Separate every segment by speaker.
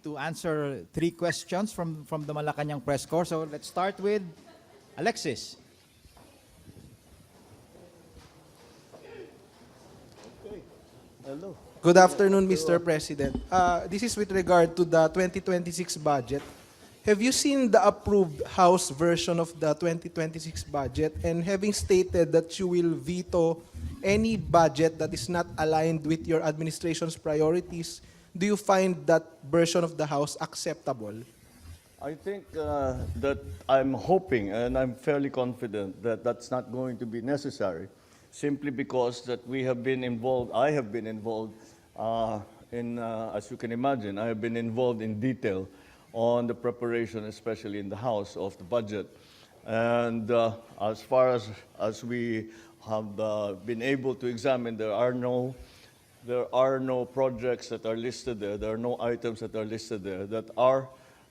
Speaker 1: to answer 3 questions from the Malacanang press corps. So let's start with Alexis.
Speaker 2: Hello.
Speaker 3: Good afternoon, Mr. President. This is with regard to the 2026 budget. Have you seen the approved House version of the 2026 budget? And having stated that you will veto any budget that is not aligned with your administration's priorities, do you find that version of the House acceptable?
Speaker 2: I think that I'm hoping and I'm fairly confident that that's not going to be necessary, simply because that we have been involved, I have been involved as you can imagine, I have been involved in detail on the preparation, especially in the House, of the budget. And as far as we have been able to examine, there are no projects that are listed there, there are no items that are listed there that are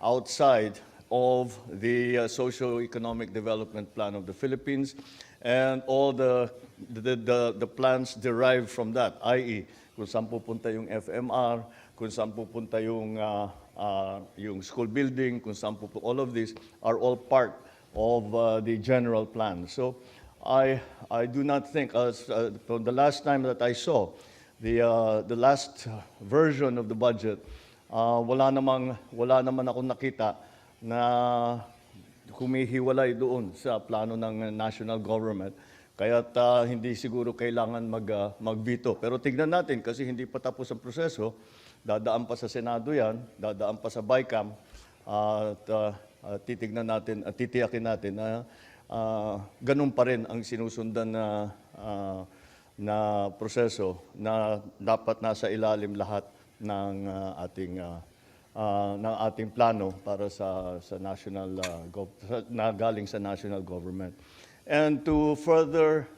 Speaker 2: outside of the socio-economic development plan of the Philippines and all the plans derived from that, i.e., kung saan pupunta yung FMR, kung saan pupunta yung school building, kung saan pupunta, all of these are all part of the general plan. So I do not think, from the last time that I saw the last version of the budget, wala naman akong nakita na humihiwalay doon sa plano ng national government. Kaya't hindi siguro kailangan mag-veto. Pero tignan natin kasi hindi pa tapos ang proseso. Dadaan pa sa Senado yan, dadaan pa sa BICAM, at titignan natin at titiyakin natin na ganun pa rin ang sinusundan na proseso na dapat nasa ilalim lahat ng ating plano para sa national na galing sa national government. And to further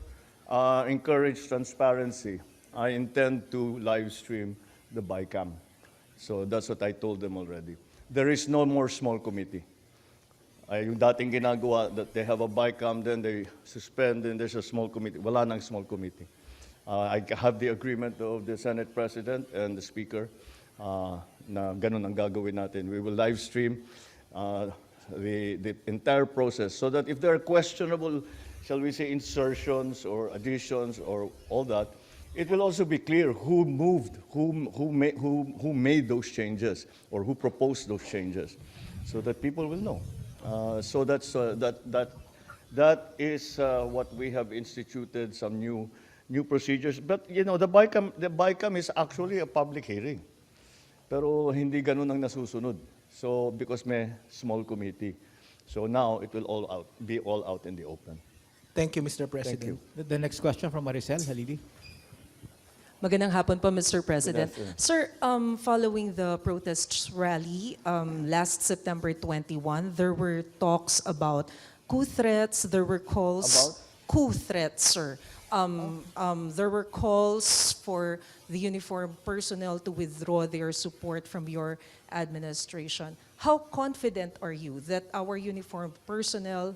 Speaker 2: encourage transparency, I intend to live stream the BICAM. So that's what I told them already. There is no more small committee. Yung dating ginagawa, that they have a BICAM, then they suspend, then there's a small committee. Wala nang small committee. I have the agreement of the Senate President and the Speaker na ganun ang gagawin natin. We will live stream the entire process so that if there are questionable, shall we say, insertions or additions or all that, it will also be clear who made those changes or who proposed those changes, so that people will know. So that's that is what we have instituted, some new procedures. But you know, the BICAM is actually a public hearing, pero hindi ganun ang nasusunod. So because may small committee, so now it will be all out in the open.
Speaker 3: Thank you, Mr. President.
Speaker 2: Thank you.
Speaker 1: The next question from Maricel Halili.
Speaker 4: Magandang hapon po, Mr. President.
Speaker 2: Good afternoon.
Speaker 4: Sir, following the protest rally last September 21, there were talks about coup threats, there were calls...
Speaker 2: About?
Speaker 4: Coup threats, sir. There were calls for the uniformed personnel to withdraw their support from your administration. How confident are you that our uniformed personnels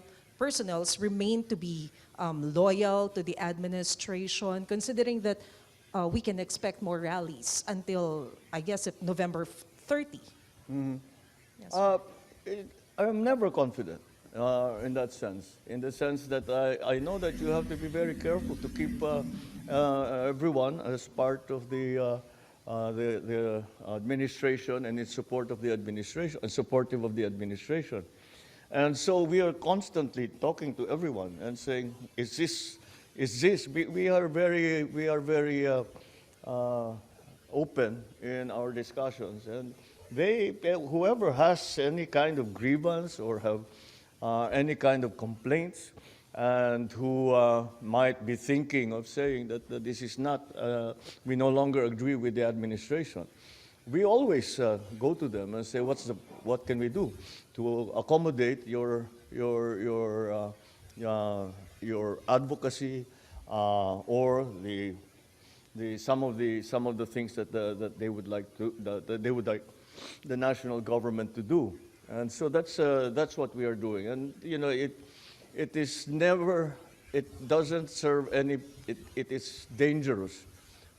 Speaker 4: remain to be loyal to the administration, considering that we can expect more rallies until, I guess, November 30?
Speaker 2: Mm-hmm.
Speaker 4: Yes.
Speaker 2: I'm never confident in that sense, in the sense that I know that you have to be very careful to keep everyone as part of the administration and in support of the administration, supportive of the administration. And so we are constantly talking to everyone and saying, is this? We are very open in our discussions, and whoever has any kind of grievance or have any kind of complaints, and who might be thinking of saying that this is not, we no longer agree with the administration, we always go to them and say, what can we do to accommodate your advocacy or some of the things that they would like the national government to do. And so that's what we are doing. And you know, it doesn't serve any. It is dangerous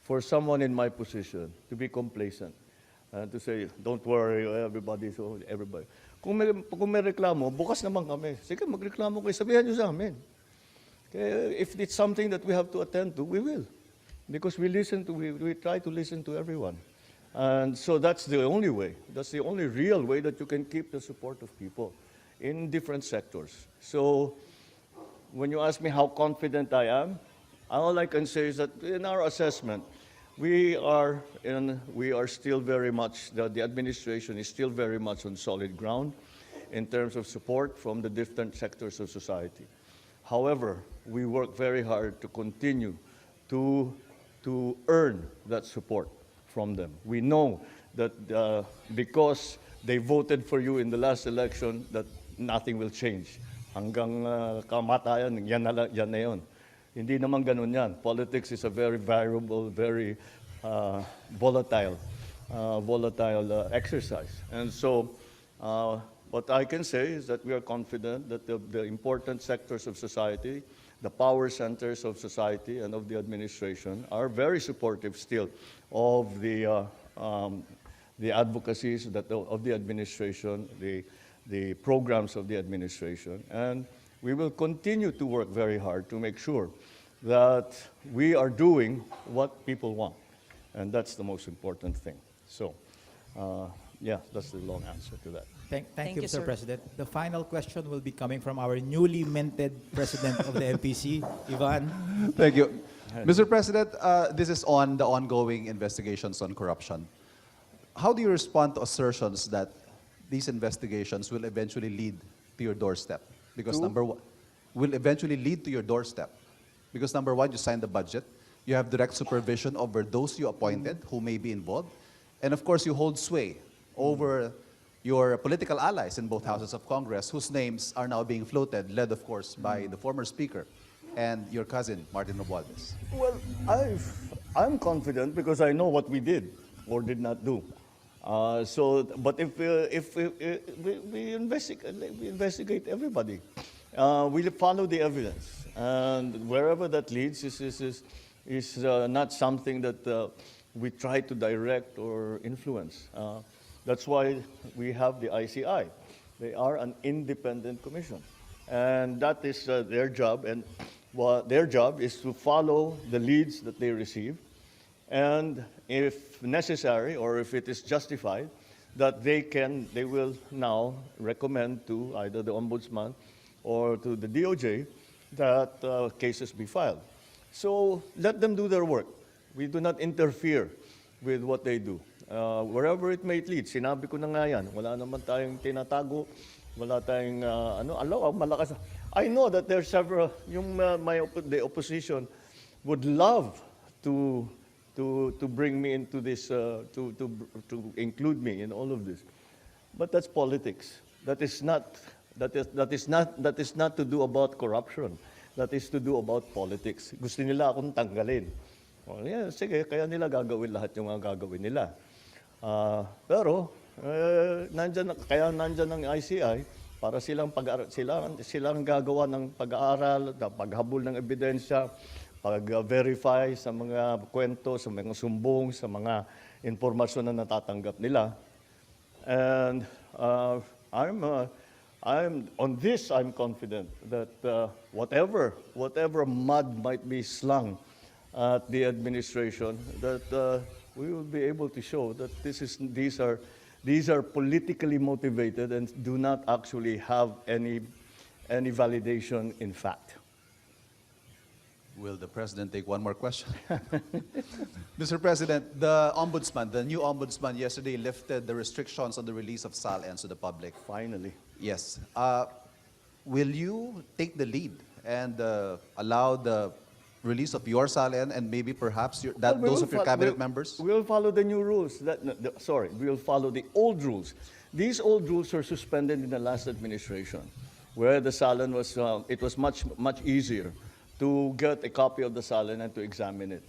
Speaker 2: for someone in my position to be complacent. to say, don't worry, everybody, so everybody. Kung may reklamo, bukas naman kami. Sige, magreklamo kayo, sabihan nyo sa amin. Okay, if it's something that we have to attend to, we will. Because we try to listen to everyone. And so that's the only way. That's the only real way that you can keep the support of people in different sectors. So when you ask me how confident I am, all I can say is that in our assessment, we are still very much, the administration is still very much on solid ground in terms of support from the different sectors of society. However, we work very hard to continue to earn that support from them. We know that because they voted for you in the last election, that nothing will change. Hanggang kamatayan, yan na yun. Hindi naman ganun yan. Politics is a very variable, very volatile exercise. And so what I can say is that we are confident that the important sectors of society, the power centers of society and of the administration are very supportive still of the advocacies of the administration, the programs of the administration. And we will continue to work very hard to make sure that we are doing what people want. And that's the most important thing. So, yeah, that's the long answer to that.
Speaker 1: Thank you,
Speaker 4: you,
Speaker 1: Mr.
Speaker 4: sir.
Speaker 1: President. The final question will be coming from our newly minted President of the MPC, Ivan.
Speaker 5: Thank you. Mr. President, this is on the ongoing investigations on corruption. How do you respond to assertions that these investigations will eventually lead to your doorstep? Because number one, will eventually lead to your doorstep. Because number one, you signed the budget, you have direct supervision over those you appointed who may be involved, and of course you hold sway over your political allies in both houses of Congress whose names are now being floated, led of course by the former speaker and your cousin, Martin Romualdez.
Speaker 2: Well, I'm confident because I know what we did or did not do. But if we investigate everybody, we follow the evidence, and wherever that leads is not something that we try to direct or influence. That's why we have the ICI. They are an independent commission, and that is their job. And their job is to follow the leads that they receive, and if necessary or if it is justified, that they will now recommend to either the Ombudsman or to the DOJ that cases be filed. So let them do their work. We do not interfere with what they do. Wherever it may lead, sinabi ko na nga yan, wala naman tayong tinatago, wala tayong, malakas. I know that there are several, the opposition would love to bring me into this, to include me in all of this. But that's politics. That is not to do about corruption. That is to do about politics. Gusto nila akong tanggalin. Oh, yeah, sige, kaya nila gagawin lahat yung mga gagawin nila. Pero kaya nandyan ang ICI para silang gagawa ng pag-aaral, paghabol ng ebidensya, pag-verify sa mga kwento, sa mga sumbong, sa mga impormasyon na natatanggap nila. And I'm confident that whatever mud might be slung at the administration, that we will be able to show that these are politically motivated and do not actually have any validation in fact.
Speaker 5: Will the President take one more question? Mr. President, the new Ombudsman yesterday lifted the restrictions on the release of Saln to the public.
Speaker 2: Finally.
Speaker 5: Yes. Will you take the lead and allow the release of your Saln and maybe perhaps those of your cabinet members?
Speaker 2: We will follow the new rules. We will follow the old rules. These old rules were suspended in the last administration, where the Saln was, it was much easier to get a copy of the Saln and to examine it.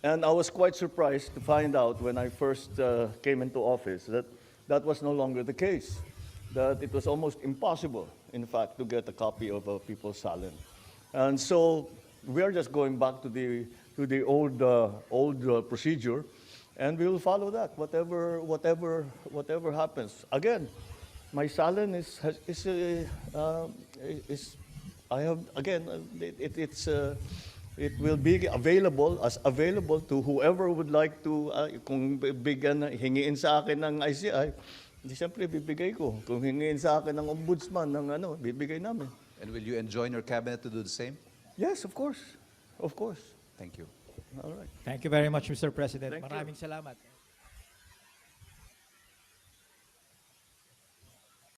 Speaker 2: And I was quite surprised to find out when I first came into office that that was no longer the case, that it was almost impossible, in fact, to get a copy of people's Saln. And so we are just going back to the old procedure, And we will follow that, whatever happens. Again, my Saln I have, again, it will be available to whoever would like to, kung hingiin sa akin ng ICI, di siyempre bibigay ko. Kung hingiin sa akin ng ombudsman, bibigay namin.
Speaker 5: And will you enjoin your cabinet to do the same?
Speaker 2: Yes, of course. Of course.
Speaker 5: Thank you.
Speaker 2: All right.
Speaker 1: Thank you very much, Mr. President.
Speaker 2: Thank you.
Speaker 1: Maraming salamat.